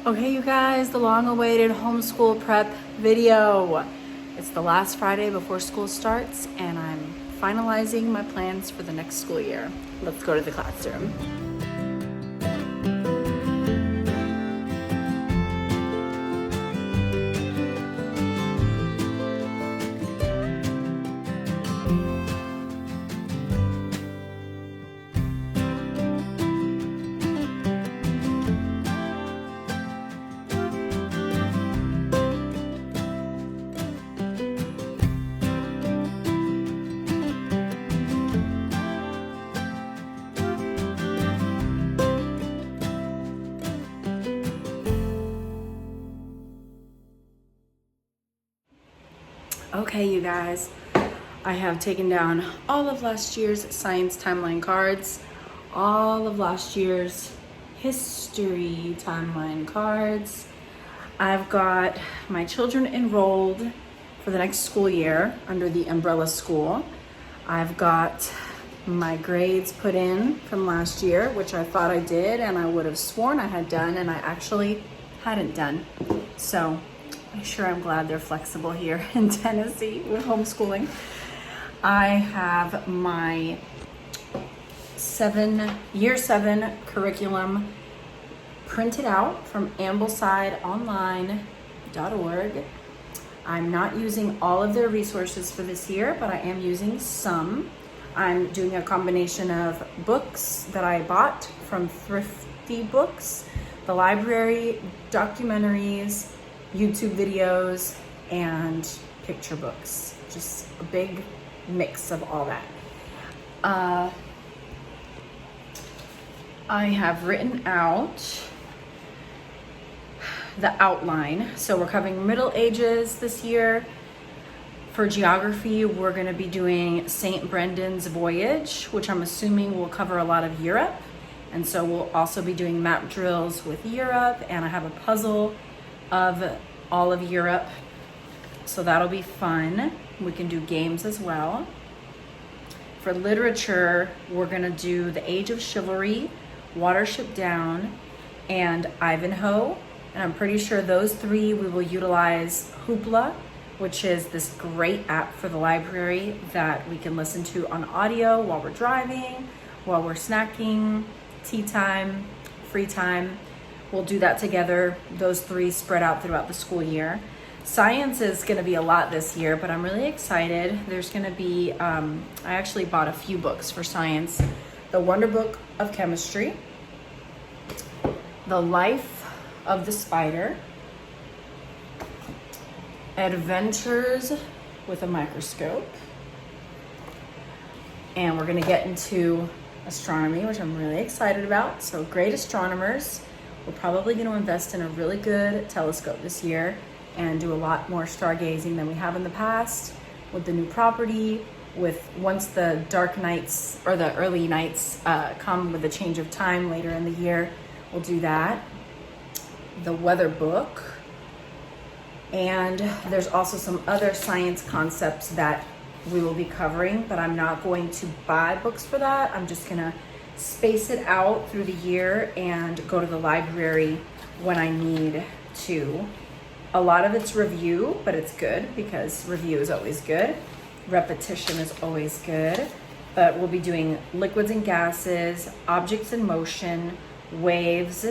Okay, you guys, the long-awaited homeschool prep video. It's the last Friday before school starts, and I'm finalizing my plans for the next school year. Let's go to the classroom. Okay, you guys, I have taken down all of last year's science timeline cards, all of last year's history timeline cards. I've got my children enrolled for the next school year under the umbrella school. I've got my grades put in from last year, which I thought I did and I would have sworn I had done, and I actually hadn't done. So I'm glad they're flexible here in Tennessee with homeschooling. I have my year 7 curriculum printed out from AmblesideOnline.org. I'm not using all of their resources for this year, but I am using some. I'm doing a combination of books that I bought from Thrifty Books, the library, documentaries, YouTube videos, and picture books. Just a big mix of all that. I have written out the outline. So we're covering Middle Ages this year. For geography, we're going to be doing St. Brendan's Voyage, which I'm assuming will cover a lot of Europe. And so we'll also be doing map drills with Europe, and I have a puzzle of all of Europe, so that'll be fun. We can do games as well. For literature, we're gonna do The Age of Chivalry, Watership Down, and Ivanhoe. And I'm pretty sure those three we will utilize Hoopla, which is this great app for the library that we can listen to on audio while we're driving, while we're snacking, tea time, free time. We'll do that together, those three spread out throughout the school year. Science is gonna be a lot this year, but I'm really excited. There's gonna be, I actually bought a few books for science. The Wonder Book of Chemistry, The Life of the Spider, Adventures with a Microscope, and we're gonna get into astronomy, which I'm really excited about. So great astronomers. We're probably going to invest in a really good telescope this year and do a lot more stargazing than we have in the past with the new property. Once the dark nights or the early nights come with a change of time later in the year, we'll do that. The weather book. And there's also some other science concepts that we will be covering, but I'm not going to buy books for that. I'm just going to space it out through the year and go to the library when I need to. A lot of it's review, but it's good because review is always good. Repetition is always good. But we'll be doing liquids and gases, objects in motion, waves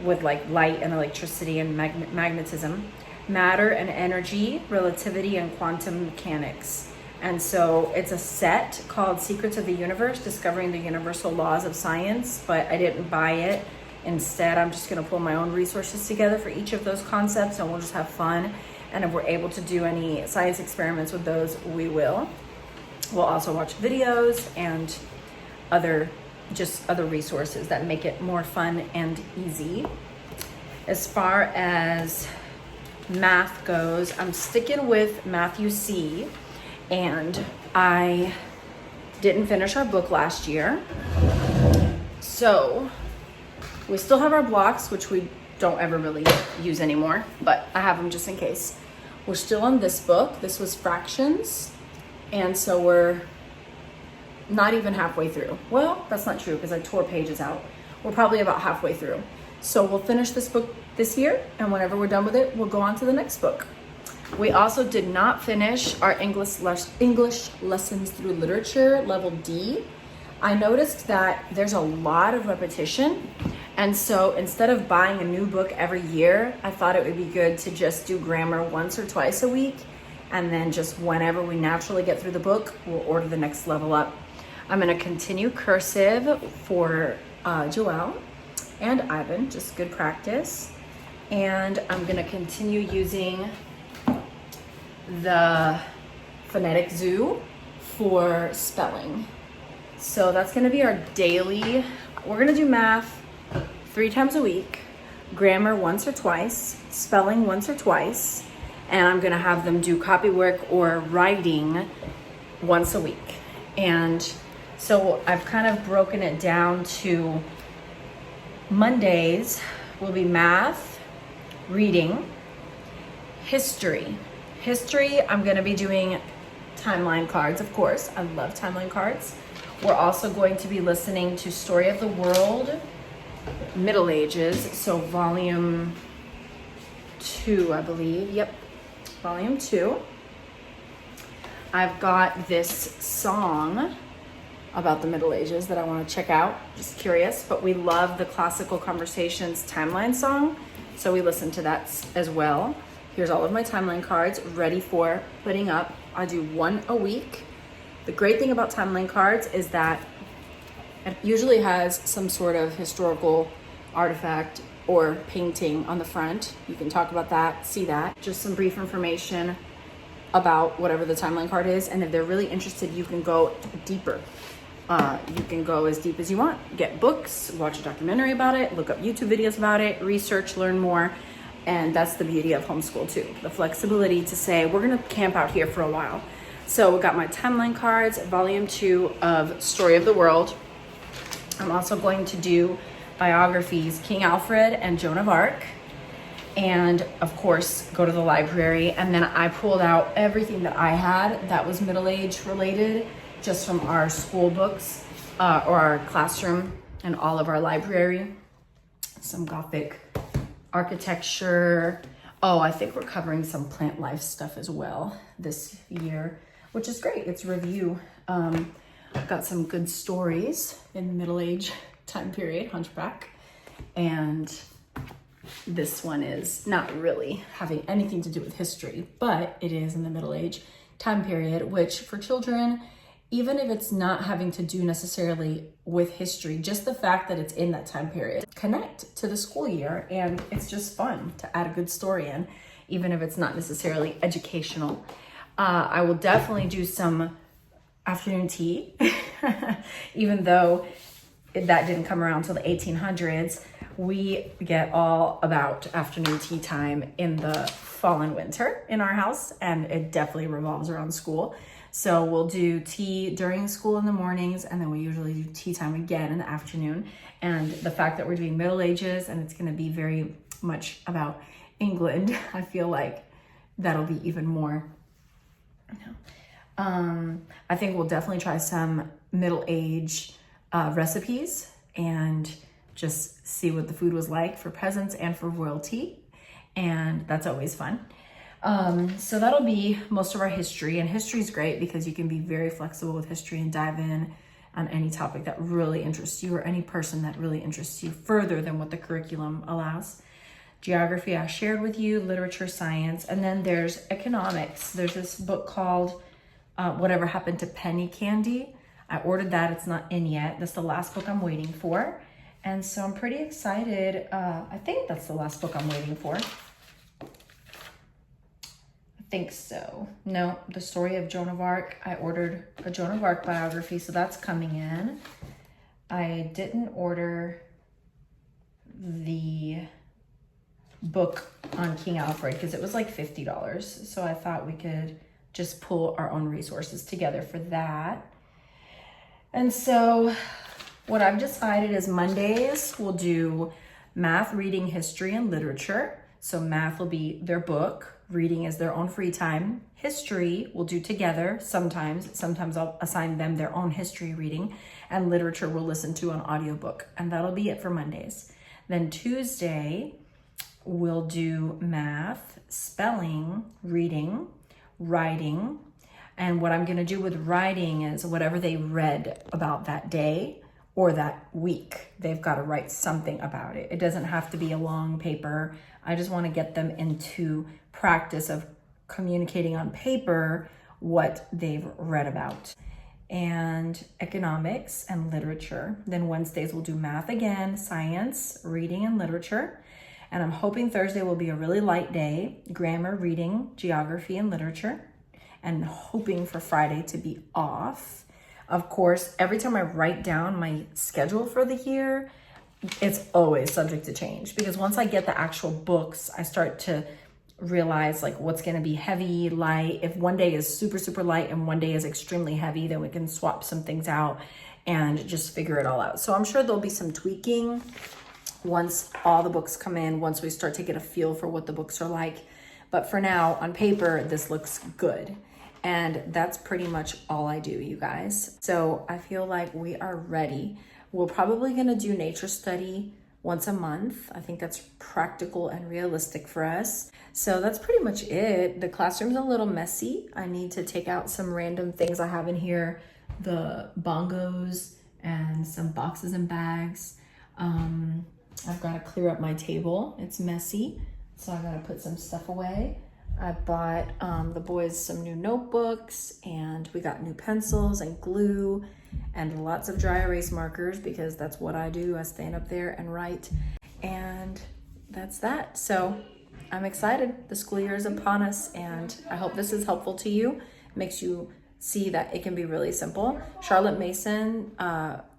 with like light and electricity and magnetism, matter and energy, relativity and quantum mechanics. And so it's a set called Secrets of the Universe, Discovering the Universal Laws of Science, but I didn't buy it. Instead, I'm just gonna pull my own resources together for each of those concepts, and we'll just have fun. And if we're able to do any science experiments with those, we will. We'll also watch videos and other resources that make it more fun and easy. As far as math goes, I'm sticking with Matthew C. And I didn't finish our book last year. So we still have our blocks, which we don't ever really use anymore, but I have them just in case. We're still on this book. This was fractions. And so we're not even halfway through. Well, that's not true because I tore pages out. We're probably about halfway through. So we'll finish this book this year, and whenever we're done with it, we'll go on to the next book. We also did not finish our English lessons through literature, level D. I noticed that there's a lot of repetition, and so instead of buying a new book every year, I thought it would be good to just do grammar once or twice a week, and then just whenever we naturally get through the book, we'll order the next level up. I'm going to continue cursive for Joelle and Ivan, just good practice. And I'm going to continue using the Phonetic Zoo for spelling. So that's going to be our daily. We're going to do math 3 times a week, grammar once or twice, spelling once or twice, and I'm going to have them do copy work or writing once a week. And so I've kind of broken it down to Mondays will be math, reading, history. History, I'm going to be doing timeline cards, of course. I love timeline cards. We're also going to be listening to Story of the World, Middle Ages, so volume 2, I believe. Yep, volume 2. I've got this song about the Middle Ages that I want to check out, just curious, but we love the Classical Conversations timeline song, so we listen to that as well. Here's all of my timeline cards ready for putting up. I do 1 a week. The great thing about timeline cards is that it usually has some sort of historical artifact or painting on the front. You can talk about that, see that. Just some brief information about whatever the timeline card is, and if they're really interested, you can go deeper. You can go as deep as you want. Get books, watch a documentary about it, look up YouTube videos about it, research, learn more. And that's the beauty of homeschool too. The flexibility to say, we're gonna camp out here for a while. So we got my timeline cards, volume 2 of Story of the World. I'm also going to do biographies, King Alfred and Joan of Arc. And of course, go to the library. And then I pulled out everything that I had that was middle age related, just from our school books or our classroom and all of our library. Some Gothic architecture. Oh, I think we're covering some plant life stuff as well this year, which is great. It's review. I've got some good stories in the Middle Age time period, Hunchback. And this one is not really having anything to do with history, but it is in the Middle Age time period, which for children, even if it's not having to do necessarily with history, just the fact that it's in that time period, connect to the school year, and it's just fun to add a good story in, even if it's not necessarily educational. I will definitely do some afternoon tea, even though that didn't come around till the 1800s. We get all about afternoon tea time in the fall and winter in our house, and it definitely revolves around school. So we'll do tea during school in the mornings, and then we usually do tea time again in the afternoon. And the fact that we're doing Middle Ages and it's going to be very much about England, I feel like that'll be even more. I think we'll definitely try some Middle Age recipes and just see what the food was like for peasants and for royalty. And that's always fun. So that'll be most of our history, and history is great because you can be very flexible with history and dive in on any topic that really interests you or any person that really interests you further than what the curriculum allows. Geography I shared with you, literature, science, and then there's economics. There's this book called Whatever Happened to Penny Candy. I ordered that, it's not in yet. That's the last book I'm waiting for. And so I'm pretty excited. I think that's the last book I'm waiting for. Think so. No, the Story of Joan of Arc. I ordered a Joan of Arc biography, so that's coming in. I didn't order the book on King Alfred because it was like $50. So I thought we could just pull our own resources together for that. And so what I've decided is Mondays we'll do math, reading, history, and literature. So math will be their book. Reading is their own free time. History we'll do together sometimes. Sometimes I'll assign them their own history reading, and literature we'll listen to an audiobook, and that'll be it for Mondays. Then Tuesday, we'll do math, spelling, reading, writing. And what I'm gonna do with writing is whatever they read about that day or that week, they've got to write something about it. It doesn't have to be a long paper. I just want to get them into practice of communicating on paper what they've read about. And economics and literature. Then Wednesdays we'll do math again, science, reading, and literature. And I'm hoping Thursday will be a really light day, grammar, reading, geography, and literature. And hoping for Friday to be off. Of course, every time I write down my schedule for the year, it's always subject to change, because once I get the actual books, I start to realize like what's going to be heavy, light. If one day is super, super light and one day is extremely heavy, then we can swap some things out and just figure it all out. So I'm sure there'll be some tweaking once all the books come in, once we start to get a feel for what the books are like. But for now, on paper, this looks good. And that's pretty much all I do, you guys. So I feel like we are ready. We're probably gonna do nature study once a month. I think that's practical and realistic for us. So that's pretty much it. The classroom's a little messy. I need to take out some random things I have in here, the bongos and some boxes and bags. I've got to clear up my table. It's messy, so I got to put some stuff away. I bought the boys some new notebooks, and we got new pencils and glue and lots of dry erase markers, because that's what I do. I stand up there and write, and that's that. So I'm excited. The school year is upon us, and I hope this is helpful to you. It makes you see that it can be really simple. Charlotte Mason,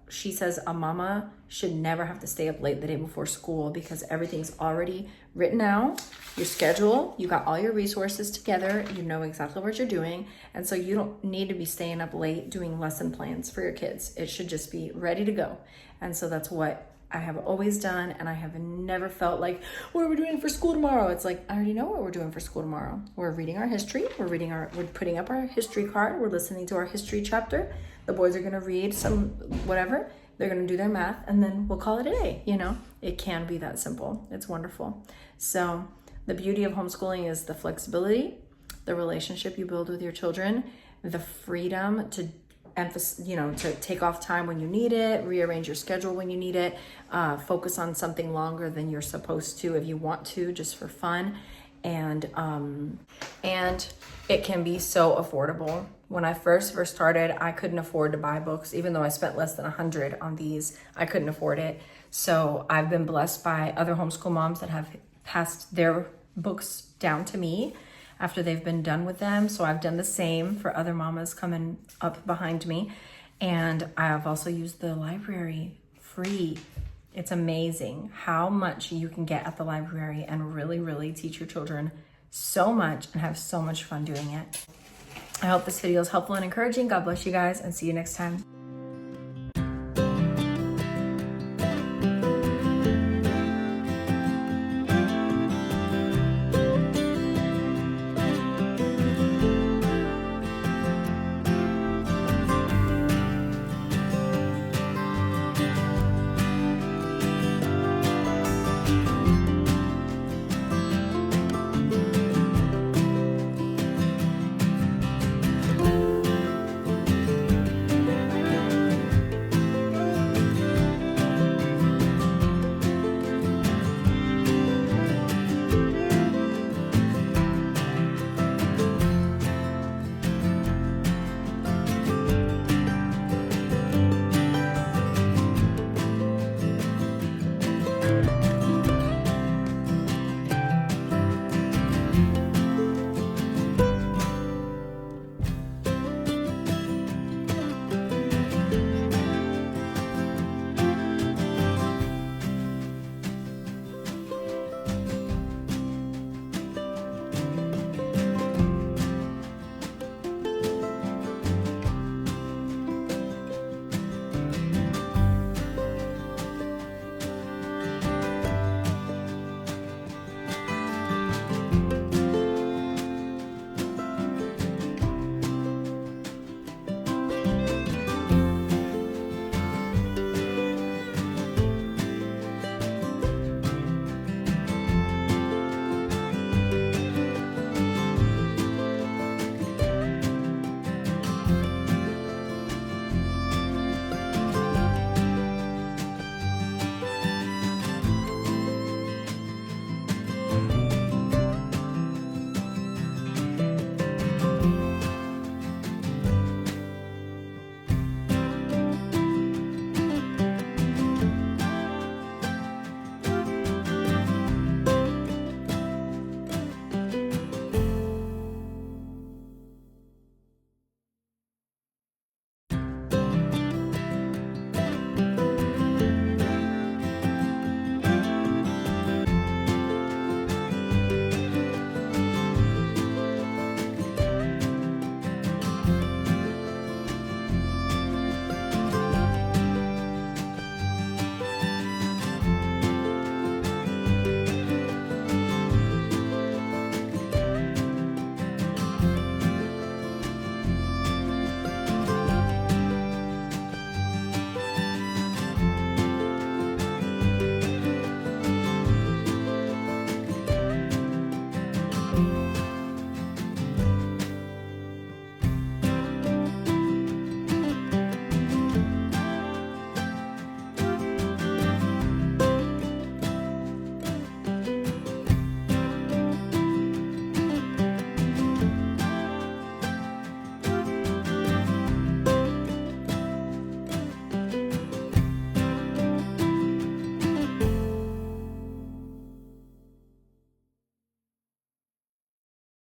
she says a mama should never have to stay up late the day before school, because everything's already written out, your schedule, you got all your resources together, you know exactly what you're doing, and so you don't need to be staying up late doing lesson plans for your kids. It should just be ready to go. And so that's what I have always done, and I have never felt like, what are we doing for school tomorrow? It's like, I already know what we're doing for school tomorrow. We're reading our history, we're putting up our history card, we're listening to our history chapter. The boys are gonna read some whatever, they're gonna do their math, and then we'll call it a day, you know? It can be that simple. It's wonderful. So the beauty of homeschooling is the flexibility, the relationship you build with your children, the freedom to to take off time when you need it, rearrange your schedule when you need it, focus on something longer than you're supposed to if you want to, just for fun. And it can be so affordable. When I first started, I couldn't afford to buy books. Even though I spent less than $100 on these, I couldn't afford it. So I've been blessed by other homeschool moms that have passed their books down to me after they've been done with them. So I've done the same for other mamas coming up behind me. And I've also used the library free. It's amazing how much you can get at the library and really, really teach your children so much and have so much fun doing it. I hope this video is helpful and encouraging. God bless you guys, and see you next time.